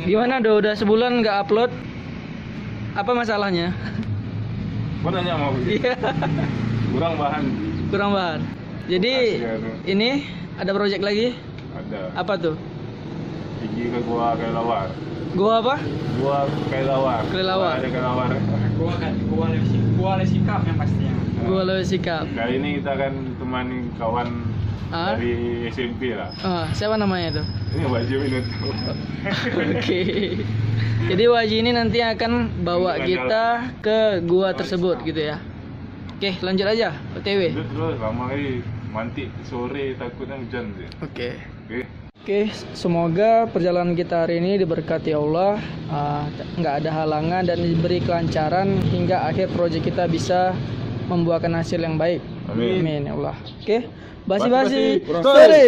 Gimana udah sebulan nggak upload? Apa masalahnya? Gua nanya mau Iya. kurang bahan. Kurang bahan. Jadi ini ada project lagi? Ada. Apa tuh? Pergi ke gua Kelelawar. Gua apa? Gua Kelelawar. Kelelawar. Ada Kelelawar. Gua ada sikap yang pastinya. Gua Lewi Sikap. Kali ini kita akan temani kawan Ah? dari SMP lah. Siapa namanya tuh? Ini wajib ini tuh. Oke. Jadi Waji ini nanti akan bawa kita ke gua tersebut gitu ya. Oke, lanjut aja OTW. Terus lama kali mantik sore takutnya hujan sih. Oke. Oke. Oke, semoga perjalanan kita hari ini diberkati Allah, nggak ada halangan dan diberi kelancaran hingga akhir proyek kita bisa membuahkan hasil yang baik. Amin. Amin ya Allah. Oke, basi-basi. Basi-basi. Sore.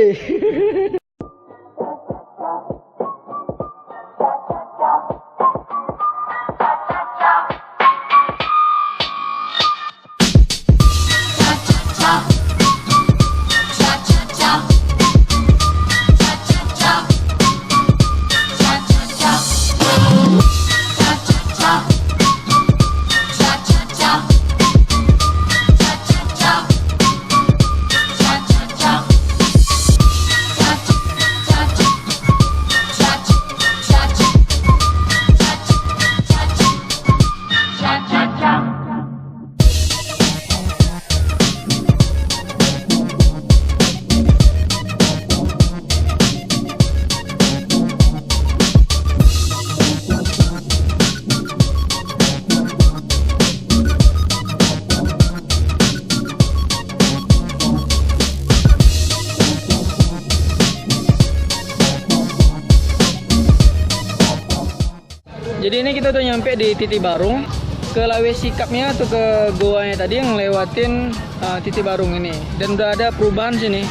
Jadi ini kita udah nyampe di Titik Barung. Ke Lawe Sikapnya atau ke goanya tadi yang lewatin Titik Barung ini. Dan udah ada perubahan sini.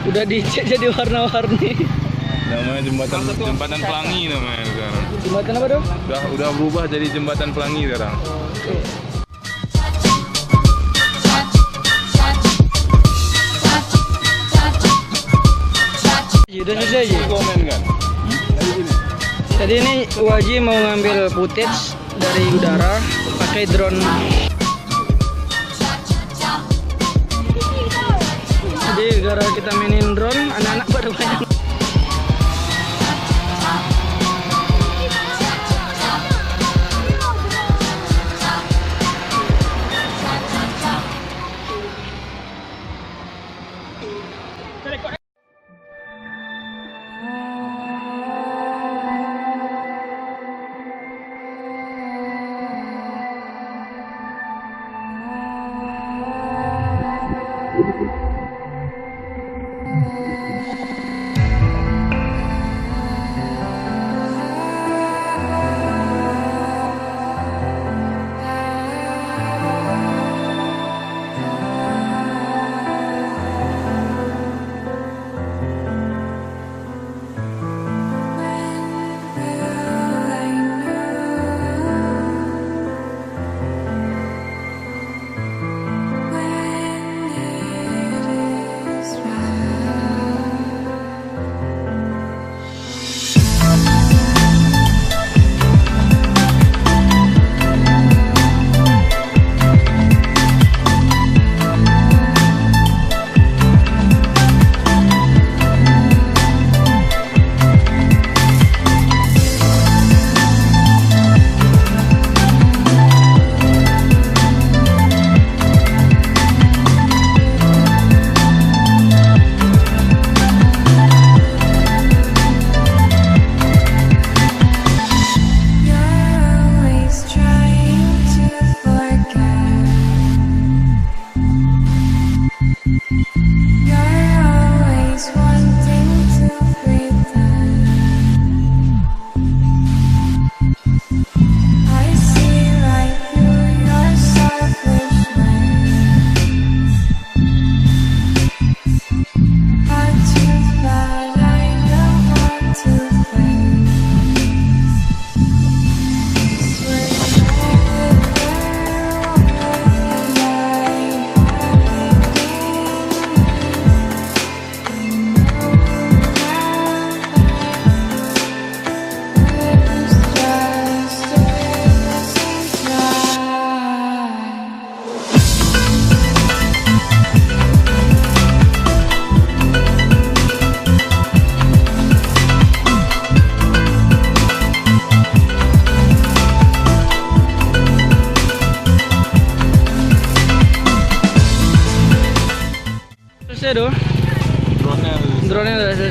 Udah dicat jadi warna-warni. Namanya jembatan Pelangi namanya sekarang. Jembatan apa tuh? Udah berubah jadi jembatan Pelangi sekarang. Oke. Udah selesai aja. Komen kan? Tadi ini Waji mau ngambil footage dari udara pakai drone. Jadi gara kita mainin drone, anak-anak pada banyak.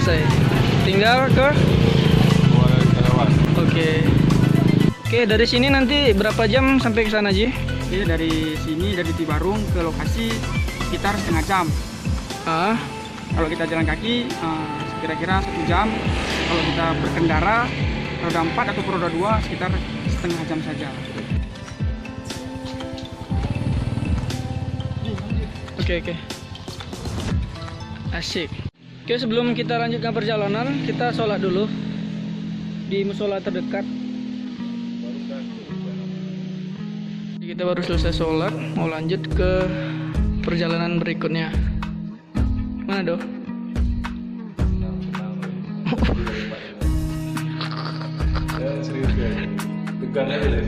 selesai. Tinggal ke Gua Kelelawar. Oke, dari sini nanti berapa jam sampai ke sana, Ji? Jadi dari sini dari Tibarung ke lokasi sekitar setengah jam. Ah, Kalau kita jalan kaki kira-kira 1 jam. Kalau kita berkendara roda 4 atau roda 2 sekitar setengah jam saja. oke. Asik. Oke, sebelum kita lanjutkan perjalanan, kita sholat dulu di musola terdekat. Jadi kita baru selesai sholat, mau lanjut ke perjalanan berikutnya. Mana doh? Ya serius ya. Tegang aja deh.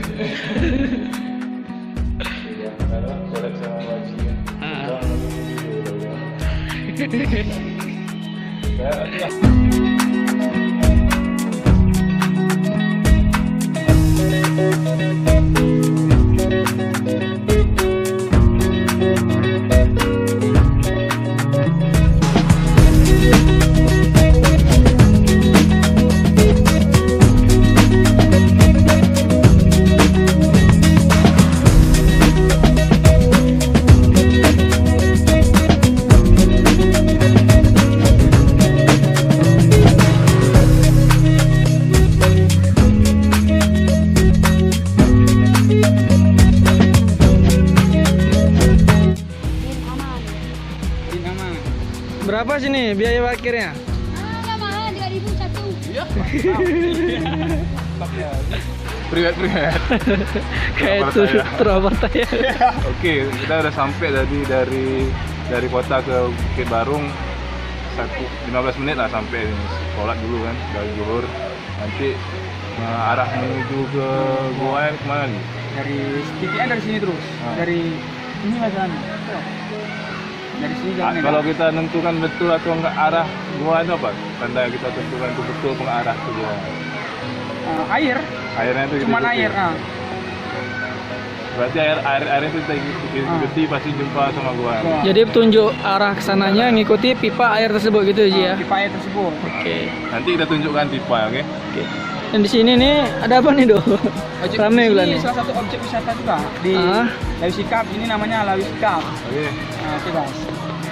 Ya, karena kolek sama wajib kan. Tegang lagi video udah. Kayak Berapa sini biaya parkirnya? Nggak mahal, 3.000 satu. priwet. Kayak itu Surabaya. Oke, kita udah sampai tadi dari kota ke Bukit Barung 15 menit lah sampai. Sholat dulu kan dari zuhur. Nanti arah menuju ke Goa kemana nih? Dari titiknya dari sini terus. Dari ini masalah. Dari sini jalan. Kalau kita tentukan betul atau enggak arah Goa itu apa? Tanda kita tentukan itu betul pengarah ke Goa. Air. Airnya itu Cuman ikuti. air. Berarti airnya itu kita ikuti pasti jumpa sama Goa. Jadi petunjuk arah kesananya ngikuti pipa air tersebut gitu Ji ya. Pipa air tersebut. Oke. Nanti kita tunjukkan pipa, oke? Oke. Dan di sini nih ada apa nih doh? Rame Ini bulan nih. salah satu objek wisata juga di Lawi Cup. Ini namanya Lawi Cup. Oke. Oke guys.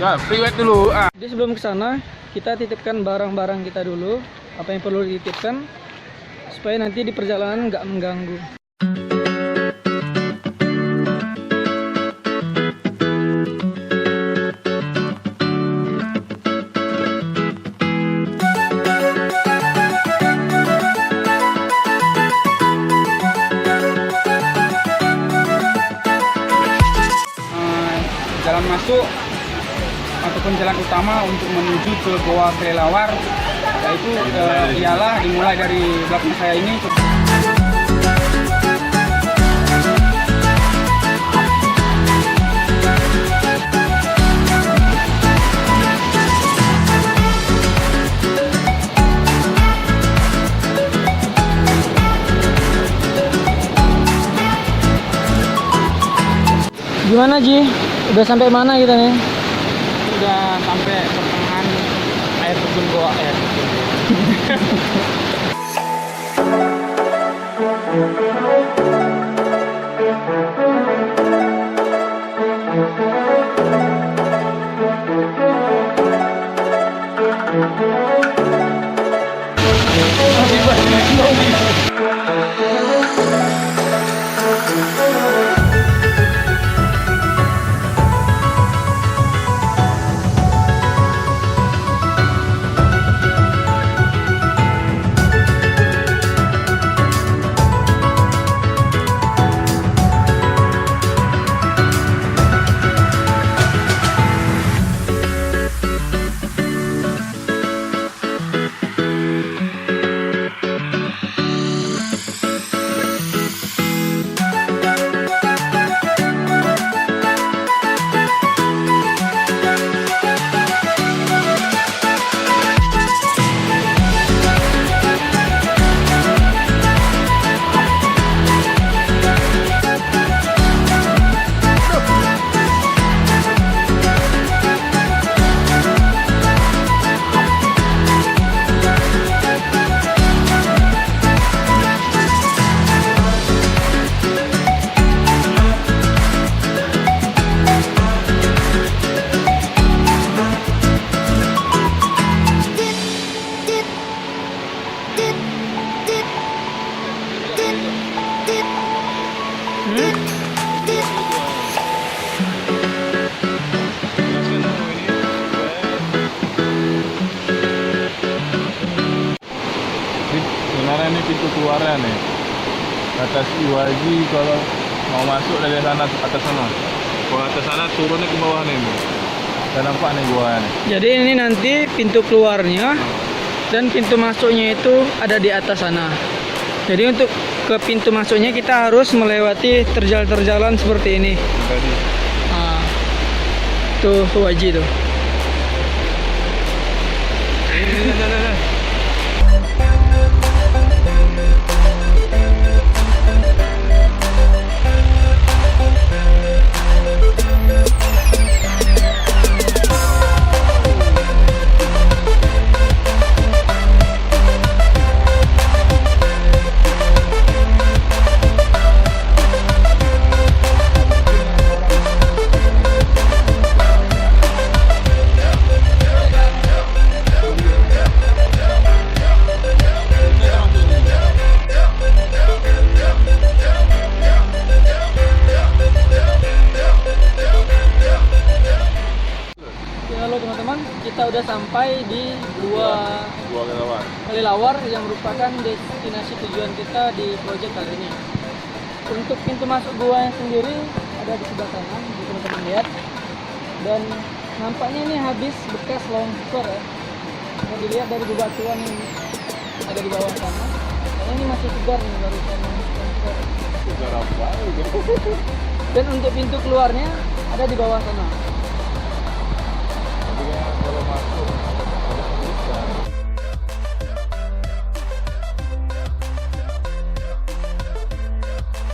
Ya, priwet dulu. Jadi sebelum ke sana kita titipkan barang-barang kita dulu, apa yang perlu dititipkan supaya nanti di perjalanan nggak mengganggu. Jalan masuk ataupun jalan utama untuk menuju ke Goa Kelelawar yaitu ialah dimulai dari belakang saya ini. Gimana Ji? Udah sampai mana kita nih? Sudah sampai pertengahan air terjun Goa air. keluarnya nih. Kata si Waji kalau mau masuk dari sana atas sana. Kalau atas sana turunnya ke bawah nih. Saya nampak nih gua nih. Jadi ini nanti pintu keluarnya dan pintu masuknya itu ada di atas sana. Jadi untuk ke pintu masuknya kita harus melewati terjal-terjalan seperti ini. Tadi. Ah, tuh Waji tuh. Halo teman-teman, kita udah sampai di Gua Gua Kelelawar. Kelelawar yang merupakan destinasi tujuan kita di proyek kali ini. Untuk pintu masuk gua yang sendiri ada di sebelah kanan, bisa teman-teman lihat. Dan nampaknya ini habis bekas longsor ya. Kalau dilihat dari bebatuan yang ada di bawah sana, kayaknya ini masih segar nih barusan longsor. Segar apa? Dan untuk pintu keluarnya ada di bawah sana. Kalau masuk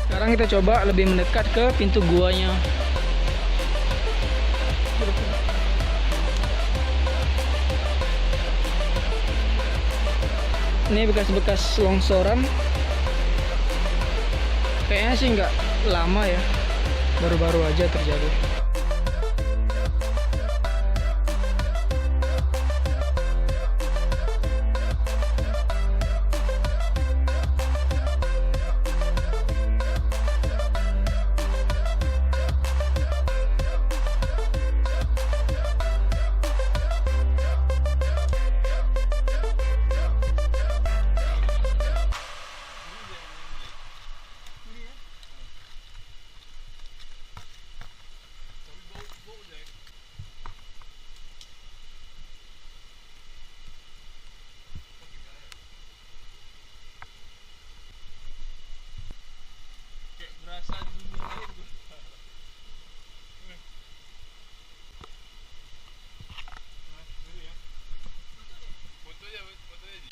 Sekarang kita coba lebih mendekat ke pintu guanya. Ini bekas-bekas longsoran. Kayaknya sih nggak lama ya, baru-baru aja terjadi.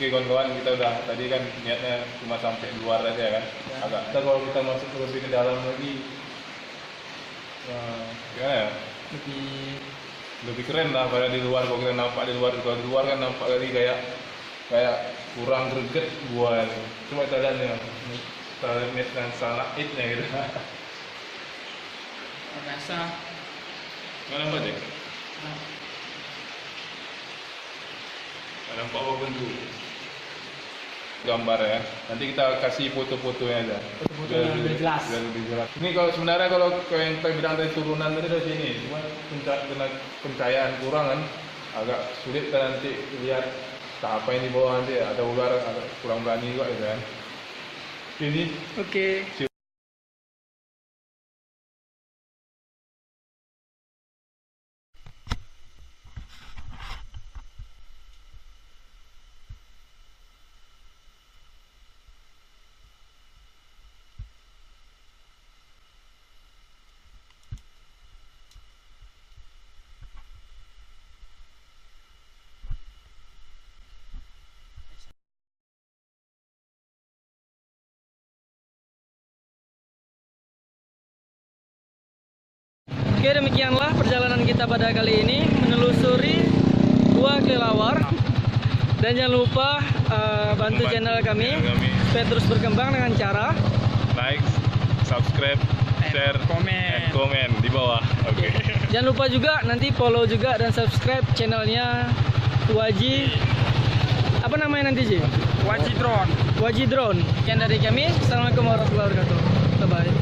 Oke kawan-kawan, kita udah tadi kan niatnya cuma sampai luar aja kan. Agak kita kalau kita masuk lebih ke dalam lagi, gimana ya? Lebih keren lah pada di luar. Kalau kita nampak di luar, kalau di luar kan nampak lagi kayak kurang greget gua. Cuma kita lihat nih, kita lihat dan salah itnya gitu. Rasa Nggak nampak deh. Nggak nampak apa pun tuh. Gambar ya. Nanti kita kasih foto-fotonya aja. Foto-foto yang lebih jelas. Biar lebih jelas. Ini kalau sebenarnya kalau yang kita bilang tadi turunan tadi dari sini, cuma pencahayaan kurang kan, agak sulit kan nanti lihat apa yang di bawah nanti ada ular, agak kurang berani juga gitu kan. Ini Oke. Oke, demikianlah perjalanan kita pada kali ini menelusuri Gua Kelelawar. Dan jangan lupa bantu channel kami supaya terus berkembang dengan cara like, subscribe, share, komen di bawah. Oke. Jangan lupa juga nanti follow juga dan subscribe channelnya Waji. Apa namanya nanti Ji? Waji Drone. Waji Drone. Sekian dari kami. Assalamualaikum warahmatullahi wabarakatuh. Bye bye.